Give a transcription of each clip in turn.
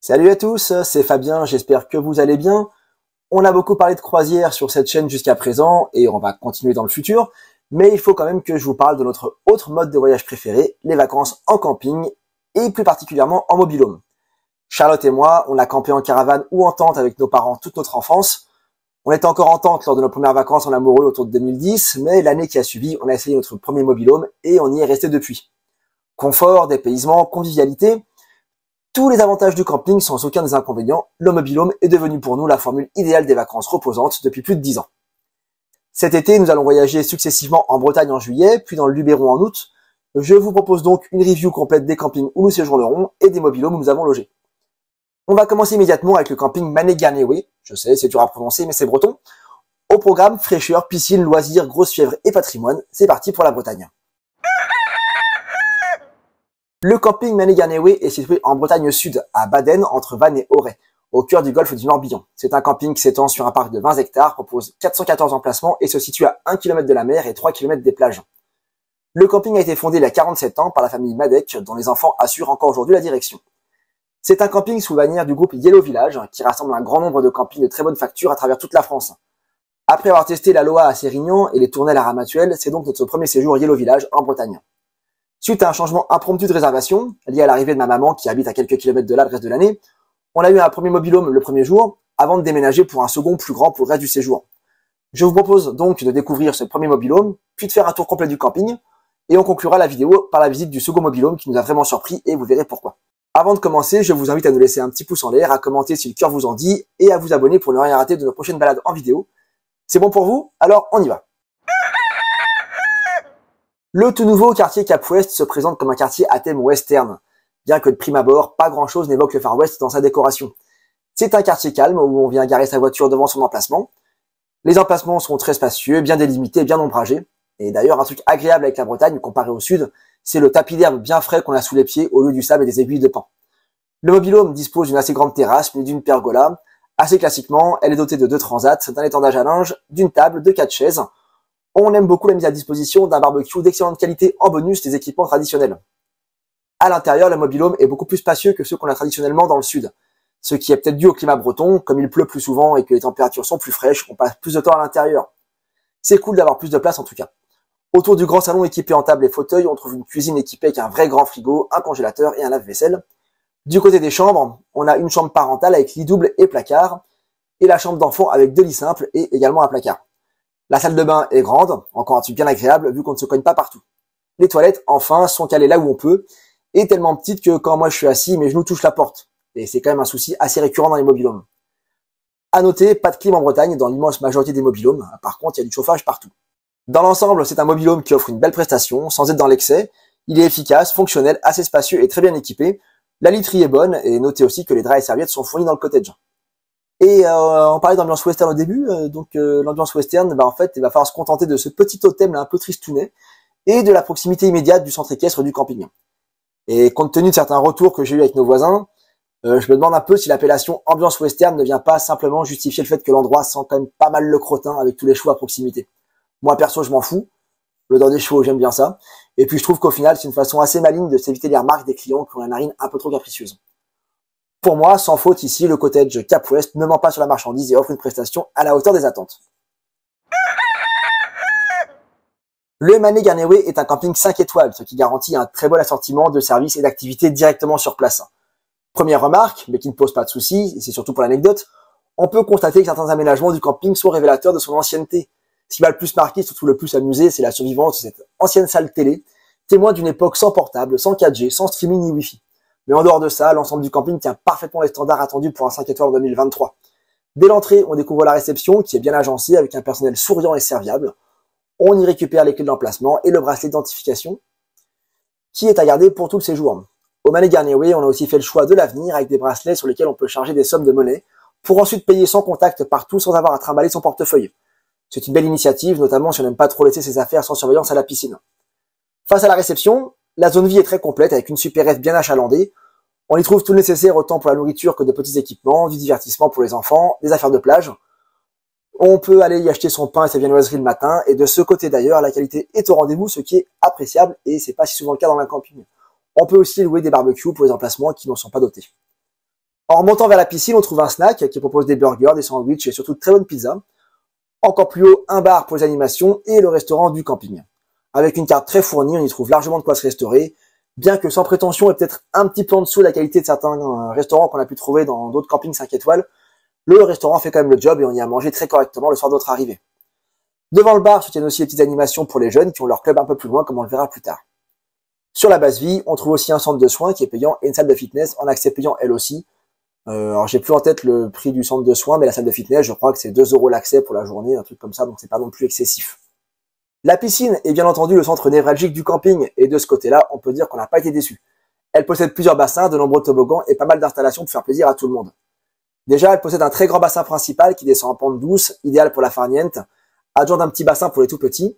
Salut à tous, c'est Fabien, j'espère que vous allez bien. On a beaucoup parlé de croisière sur cette chaîne jusqu'à présent et on va continuer dans le futur, mais il faut quand même que je vous parle de notre autre mode de voyage préféré, les vacances en camping et plus particulièrement en mobil-home. Charlotte et moi, on a campé en caravane ou en tente avec nos parents toute notre enfance. On était encore en tente lors de nos premières vacances en amoureux autour de 2010, mais l'année qui a suivi, on a essayé notre premier mobil-home et on y est resté depuis. Confort, dépaysement, convivialité, tous les avantages du camping sans aucun des inconvénients, le mobil-home est devenu pour nous la formule idéale des vacances reposantes depuis plus de 10 ans. Cet été, nous allons voyager successivement en Bretagne en juillet, puis dans le Luberon en août. Je vous propose donc une review complète des campings où nous séjournerons et des mobil-homes où nous avons logé. On va commencer immédiatement avec le camping Manégarnéwé. Je sais, c'est dur à prononcer, mais c'est breton. Au programme, fraîcheur, piscine, loisirs, grosse fièvre et patrimoine. C'est parti pour la Bretagne. Le camping Manégarnéwé est situé en Bretagne Sud, à Baden, entre Vannes et Auray, au cœur du golfe du Morbihan. C'est un camping qui s'étend sur un parc de 20 hectares, propose 414 emplacements et se situe à 1 km de la mer et 3 km des plages. Le camping a été fondé il y a 47 ans par la famille Madec, dont les enfants assurent encore aujourd'hui la direction. C'est un camping sous bannière du groupe Yellow Village, qui rassemble un grand nombre de campings de très bonne facture à travers toute la France. Après avoir testé la Loa à Sérignan et les Tournelles à Ramatuelle, c'est donc notre premier séjour Yellow Village en Bretagne. Suite à un changement impromptu de réservation, lié à l'arrivée de ma maman qui habite à quelques kilomètres de là le reste de l'année, on a eu un premier mobil-home le premier jour, avant de déménager pour un second plus grand pour le reste du séjour. Je vous propose donc de découvrir ce premier mobil-home, puis de faire un tour complet du camping, et on conclura la vidéo par la visite du second mobil-home qui nous a vraiment surpris et vous verrez pourquoi. Avant de commencer, je vous invite à nous laisser un petit pouce en l'air, à commenter si le cœur vous en dit, et à vous abonner pour ne rien rater de nos prochaines balades en vidéo. C'est bon pour vous? Alors on y va! Le tout nouveau quartier Cap Ouest se présente comme un quartier à thème western, bien que de prime abord, pas grand chose n'évoque le Far West dans sa décoration. C'est un quartier calme où on vient garer sa voiture devant son emplacement. Les emplacements sont très spacieux, bien délimités, bien ombragés. Et d'ailleurs, un truc agréable avec la Bretagne comparé au sud, c'est le tapis d'herbe bien frais qu'on a sous les pieds au lieu du sable et des aiguilles de pain. Le mobil-home dispose d'une assez grande terrasse, mais d'une pergola. Assez classiquement, elle est dotée de 2 transats, d'un étendage à linge, d'une table, de 4 chaises. On aime beaucoup la mise à disposition d'un barbecue d'excellente qualité en bonus des équipements traditionnels. À l'intérieur, le mobil-home est beaucoup plus spacieux que ceux qu'on a traditionnellement dans le sud. Ce qui est peut-être dû au climat breton, comme il pleut plus souvent et que les températures sont plus fraîches, on passe plus de temps à l'intérieur. C'est cool d'avoir plus de place en tout cas. Autour du grand salon équipé en table et fauteuils, on trouve une cuisine équipée avec un vrai grand frigo, un congélateur et un lave-vaisselle. Du côté des chambres, on a une chambre parentale avec lit double et placard, et la chambre d'enfant avec 2 lits simples et également un placard. La salle de bain est grande, encore un truc bien agréable vu qu'on ne se cogne pas partout. Les toilettes, enfin, sont calées là où on peut, et tellement petites que quand moi je suis assis, mes genoux touchent la porte. Et c'est quand même un souci assez récurrent dans les mobil-homes. À noter, pas de clim en Bretagne dans l'immense majorité des mobil-homes, par contre il y a du chauffage partout. Dans l'ensemble, c'est un mobil-home qui offre une belle prestation, sans être dans l'excès. Il est efficace, fonctionnel, assez spacieux et très bien équipé. La literie est bonne, et notez aussi que les draps et serviettes sont fournis dans le cottage. Et on parlait d'ambiance western au début, l'ambiance western, en fait, il va falloir se contenter de ce petit totem là un peu tristounet et de la proximité immédiate du centre équestre du camping. Et compte tenu de certains retours que j'ai eu avec nos voisins, je me demande un peu si l'appellation ambiance western ne vient pas simplement justifier le fait que l'endroit sent quand même pas mal le crottin avec tous les chevaux à proximité. Moi perso, je m'en fous. L'odeur des chevaux, j'aime bien ça. Et puis je trouve qu'au final, c'est une façon assez maligne de s'éviter les remarques des clients qui ont la narine un peu trop capricieuse. Pour moi, sans faute ici, le cottage Cap Ouest ne ment pas sur la marchandise et offre une prestation à la hauteur des attentes. Le Manégarnéwé est un camping 5 étoiles, ce qui garantit un très bon assortiment de services et d'activités directement sur place. Première remarque, mais qui ne pose pas de soucis, et c'est surtout pour l'anecdote, on peut constater que certains aménagements du camping sont révélateurs de son ancienneté. Ce qui va le plus marquer, surtout le plus amuser, c'est la survivance de cette ancienne salle télé, témoin d'une époque sans portable, sans 4G, sans streaming ni Wi-Fi. Mais en dehors de ça, l'ensemble du camping tient parfaitement les standards attendus pour un 5 étoiles en 2023. Dès l'entrée, on découvre la réception qui est bien agencée avec un personnel souriant et serviable. On y récupère les clés d'emplacement et le bracelet d'identification qui est à garder pour tout le séjour. Au Manégarnéwé, on a aussi fait le choix de l'avenir avec des bracelets sur lesquels on peut charger des sommes de monnaie pour ensuite payer sans contact partout sans avoir à trimballer son portefeuille. C'est une belle initiative, notamment si on n'aime pas trop laisser ses affaires sans surveillance à la piscine. Face à la réception, la zone vie est très complète avec une supérette bien achalandée. On y trouve tout le nécessaire autant pour la nourriture que de petits équipements, du divertissement pour les enfants, des affaires de plage. On peut aller y acheter son pain et sa viennoiserie le matin, et de ce côté d'ailleurs, la qualité est au rendez-vous, ce qui est appréciable, et c'est pas si souvent le cas dans un camping. On peut aussi louer des barbecues pour les emplacements qui n'en sont pas dotés. En remontant vers la piscine, on trouve un snack qui propose des burgers, des sandwichs et surtout de très bonnes pizzas. Encore plus haut, un bar pour les animations et le restaurant du camping. Avec une carte très fournie, on y trouve largement de quoi se restaurer, bien que sans prétention et peut-être un petit peu en dessous de la qualité de certains restaurants qu'on a pu trouver dans d'autres campings 5 étoiles, le restaurant fait quand même le job et on y a mangé très correctement le soir de notre arrivée. Devant le bar se tiennent aussi les petites animations pour les jeunes qui ont leur club un peu plus loin comme on le verra plus tard. Sur la base vie, on trouve aussi un centre de soins qui est payant et une salle de fitness en accès payant elle aussi. Alors j'ai plus en tête le prix du centre de soins, mais la salle de fitness, je crois que c'est 2 € l'accès pour la journée, un truc comme ça, donc c'est pas non plus excessif. La piscine est bien entendu le centre névralgique du camping, et de ce côté-là, on peut dire qu'on n'a pas été déçus. Elle possède plusieurs bassins, de nombreux toboggans et pas mal d'installations pour faire plaisir à tout le monde. Déjà, elle possède un très grand bassin principal qui descend en pente douce, idéal pour la farniente, adjoint d'un petit bassin pour les tout petits.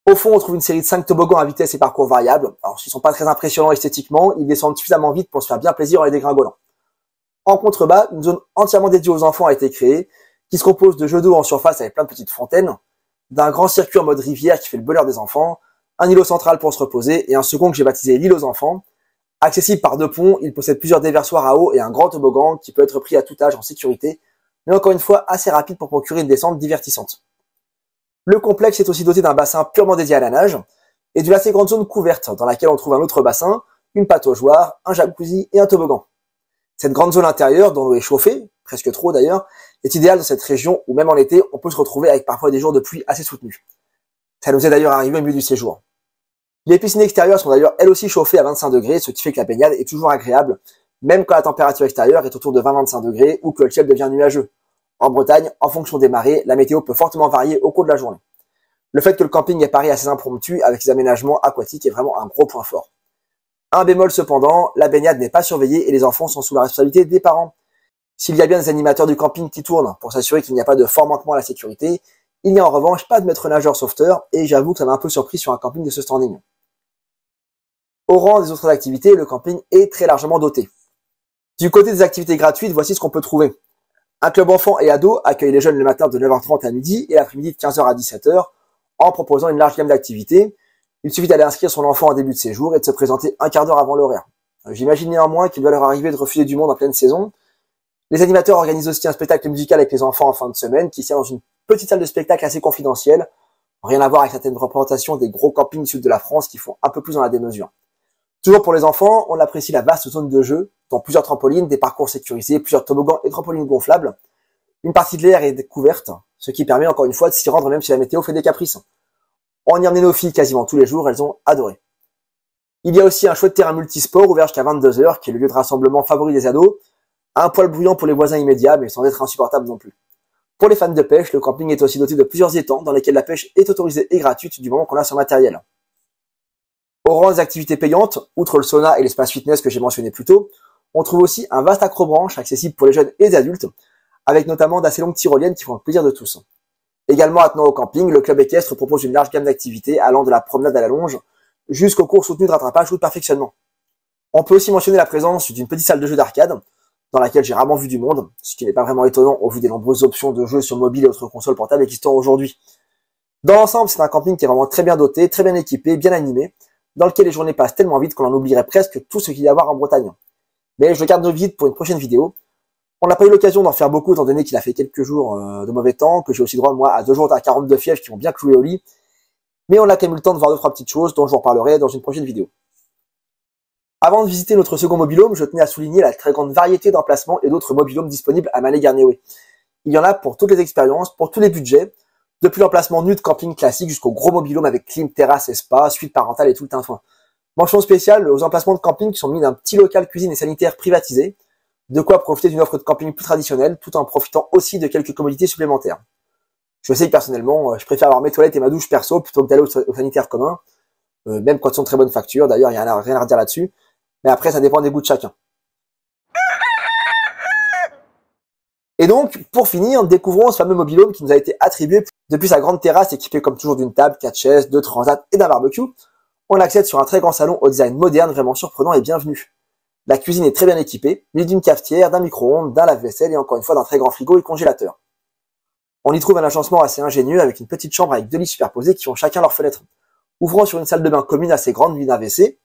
Au fond, on trouve une série de 5 toboggans à vitesse et parcours variables. Alors, s'ils sont pas très impressionnants esthétiquement, ils descendent suffisamment vite pour se faire bien plaisir en les dégringolant. En contrebas, une zone entièrement dédiée aux enfants a été créée, qui se compose de jeux d'eau en surface avec plein de petites fontaines, d'un grand circuit en mode rivière qui fait le bonheur des enfants, un îlot central pour se reposer et un second que j'ai baptisé l'île aux enfants. Accessible par 2 ponts, il possède plusieurs déversoirs à eau et un grand toboggan qui peut être pris à tout âge en sécurité, mais encore une fois assez rapide pour procurer une descente divertissante. Le complexe est aussi doté d'un bassin purement dédié à la nage et d'une assez grande zone couverte dans laquelle on trouve un autre bassin, une pataugeoire, un jacuzzi et un toboggan. Cette grande zone intérieure, dont l'eau est chauffée, presque trop d'ailleurs, est idéale dans cette région où même en été, on peut se retrouver avec parfois des jours de pluie assez soutenus. Ça nous est d'ailleurs arrivé au milieu du séjour. Les piscines extérieures sont d'ailleurs elles aussi chauffées à 25 degrés, ce qui fait que la baignade est toujours agréable, même quand la température extérieure est autour de 20-25 degrés ou que le ciel devient nuageux. En Bretagne, en fonction des marées, la météo peut fortement varier au cours de la journée. Le fait que le camping est pareil assez impromptu avec ses aménagements aquatiques est vraiment un gros point fort. Un bémol cependant, la baignade n'est pas surveillée et les enfants sont sous la responsabilité des parents. S'il y a bien des animateurs du camping qui tournent pour s'assurer qu'il n'y a pas de fort manquement à la sécurité, il n'y a en revanche pas de maître nageur sauveteur et j'avoue que ça m'a un peu surpris sur un camping de ce standing. Au rang des autres activités, le camping est très largement doté. Du côté des activités gratuites, voici ce qu'on peut trouver. Un club enfants et ados accueille les jeunes le matin de 9h30 à midi et l'après-midi de 15h à 17h en proposant une large gamme d'activités. Il suffit d'aller inscrire son enfant en début de séjour et de se présenter un quart d'heure avant l'horaire. J'imagine néanmoins qu'il doit leur arriver de refuser du monde en pleine saison. Les animateurs organisent aussi un spectacle musical avec les enfants en fin de semaine qui tient dans une petite salle de spectacle assez confidentielle. Rien à voir avec certaines représentations des gros campings du sud de la France qui font un peu plus dans la démesure. Toujours pour les enfants, on apprécie la vaste zone de jeu, dont plusieurs trampolines, des parcours sécurisés, plusieurs toboggans et trampolines gonflables. Une partie de l'air est couverte, ce qui permet encore une fois de s'y rendre même si la météo fait des caprices. On y emmenait nos filles quasiment tous les jours, elles ont adoré. Il y a aussi un chouette terrain multisport ouvert jusqu'à 22h, qui est le lieu de rassemblement favori des ados, un poil bruyant pour les voisins immédiats, mais sans être insupportable non plus. Pour les fans de pêche, le camping est aussi doté de plusieurs étangs dans lesquels la pêche est autorisée et gratuite du moment qu'on a son matériel. Au rang des activités payantes, outre le sauna et l'espace fitness que j'ai mentionné plus tôt, on trouve aussi un vaste accrobranche accessible pour les jeunes et les adultes, avec notamment d'assez longues tyroliennes qui font le plaisir de tous. Également attenant au camping, le club équestre propose une large gamme d'activités allant de la promenade à la longe jusqu'aux cours soutenus de rattrapage ou de perfectionnement. On peut aussi mentionner la présence d'une petite salle de jeux d'arcade, dans laquelle j'ai rarement vu du monde, ce qui n'est pas vraiment étonnant au vu des nombreuses options de jeux sur mobile et autres consoles portables existant aujourd'hui. Dans l'ensemble, c'est un camping qui est vraiment très bien doté, très bien équipé, bien animé, dans lequel les journées passent tellement vite qu'on en oublierait presque tout ce qu'il y a à voir en Bretagne. Mais je le garde de visite pour une prochaine vidéo. On n'a pas eu l'occasion d'en faire beaucoup étant donné qu'il a fait quelques jours de mauvais temps, que j'ai aussi droit moi à 2 jours à 42 fièvres qui vont bien clouer au lit. Mais on a quand même eu le temps de voir 2-3 petites choses dont je vous reparlerai dans une prochaine vidéo. Avant de visiter notre second mobilhome, je tenais à souligner la très grande variété d'emplacements et d'autres mobilhomes disponibles à Mallet-Garnéoué. Il y en a pour toutes les expériences, pour tous les budgets, depuis l'emplacement nu de camping classique jusqu'au gros mobilhome avec clim, terrasse et spa, suite parentale et tout le tintouin. Mention spéciale aux emplacements de camping qui sont mis d'un petit local cuisine et sanitaire privatisé, de quoi profiter d'une offre de camping plus traditionnelle tout en profitant aussi de quelques commodités supplémentaires. Je sais que personnellement, je préfère avoir mes toilettes et ma douche perso plutôt que d'aller au sanitaire commun, même quand ils sont de très bonne facture, d'ailleurs il n'y a rien à redire là-dessus, mais après ça dépend des goûts de chacun. Et donc, pour finir, découvrons ce fameux mobilhome qui nous a été attribué depuis sa grande terrasse équipée comme toujours d'une table, 4 chaises, 2 transats et d'un barbecue. On accède sur un très grand salon au design moderne, vraiment surprenant et bienvenu. La cuisine est très bien équipée, munie d'une cafetière, d'un micro-ondes, d'un lave-vaisselle et encore une fois d'un très grand frigo et congélateur. On y trouve un agencement assez ingénieux avec une petite chambre avec 2 lits superposés qui ont chacun leur fenêtre, ouvrant sur une salle de bain commune assez grande d'une AVC.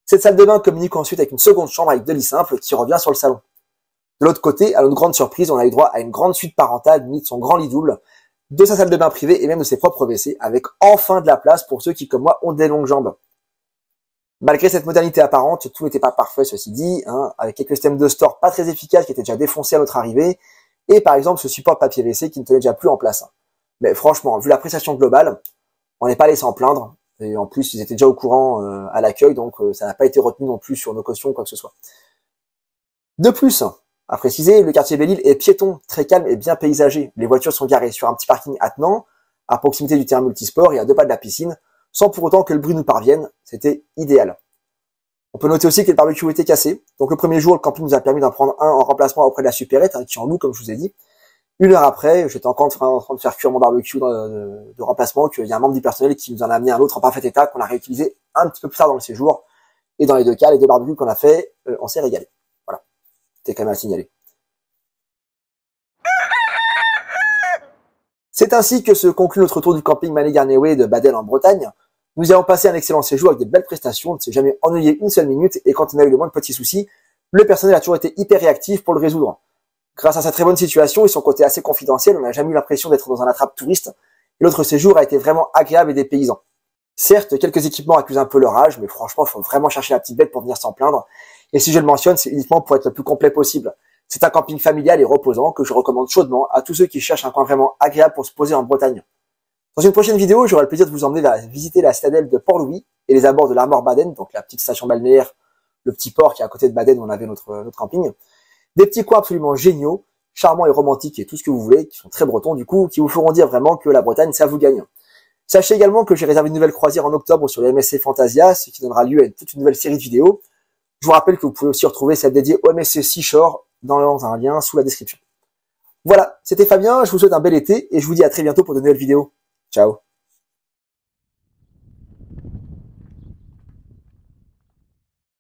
Cette salle de bain communique ensuite avec une seconde chambre avec 2 lits simples qui revient sur le salon. De l'autre côté, à notre grande surprise, on a eu droit à une grande suite parentale munie de son grand lit double, de sa salle de bain privée et même de ses propres WC, avec enfin de la place pour ceux qui, comme moi, ont des longues jambes. Malgré cette modernité apparente, tout n'était pas parfait, ceci dit, avec quelques systèmes de store pas très efficaces qui étaient déjà défoncés à notre arrivée, et par exemple ce support papier WC qui ne tenait déjà plus en place. Mais franchement, vu la prestation globale, on n'est pas allé s'en plaindre, et en plus ils étaient déjà au courant à l'accueil, donc ça n'a pas été retenu non plus sur nos cautions ou quoi que ce soit. De plus, à préciser, le quartier Belle-Île est piéton, très calme et bien paysagé. Les voitures sont garées sur un petit parking attenant, à proximité du terrain multisport et à 2 pas de la piscine, sans pour autant que le bruit nous parvienne. C'était idéal. On peut noter aussi que le barbecue était cassé. Donc le premier jour, le camping nous a permis d'en prendre un en remplacement auprès de la supérette, qui est en nous, comme je vous ai dit. 1 heure après, j'étais encore en train de faire cuire mon barbecue de remplacement, qu'il y a un membre du personnel qui nous en a amené un autre en parfait état, qu'on a réutilisé un petit peu plus tard dans le séjour. Et dans les 2 cas, les 2 barbecues qu'on a fait, on s'est régalé. Voilà. C'était quand même à signaler. C'est ainsi que se conclut notre tour du camping Mané-Garnéwé de Baden en Bretagne. Nous y avons passé un excellent séjour avec de belles prestations, on ne s'est jamais ennuyé une seule minute, et quand on a eu le moins de petits soucis, le personnel a toujours été hyper réactif pour le résoudre. Grâce à sa très bonne situation et son côté assez confidentiel, on n'a jamais eu l'impression d'être dans un attrape touriste, et l'autre séjour a été vraiment agréable et dépaysant. Certes, quelques équipements accusent un peu leur âge, mais franchement, il faut vraiment chercher la petite bête pour venir s'en plaindre, et si je le mentionne, c'est uniquement pour être le plus complet possible. C'est un camping familial et reposant que je recommande chaudement à tous ceux qui cherchent un coin vraiment agréable pour se poser en Bretagne. Dans une prochaine vidéo, j'aurai le plaisir de vous emmener visiter la citadelle de Port-Louis et les abords de l'Armor Baden, donc la petite station balnéaire, le petit port qui est à côté de Baden où on avait notre camping. Des petits coins absolument géniaux, charmants et romantiques et tout ce que vous voulez, qui sont très bretons du coup, qui vous feront dire vraiment que la Bretagne, ça vous gagne. Sachez également que j'ai réservé une nouvelle croisière en octobre sur le MSC Fantasia, ce qui donnera lieu à toute une nouvelle série de vidéos. Je vous rappelle que vous pouvez aussi retrouver celle dédiée au MSC Seashore dans un lien sous la description. Voilà, c'était Fabien, je vous souhaite un bel été et je vous dis à très bientôt pour de nouvelles vidéos. Ciao.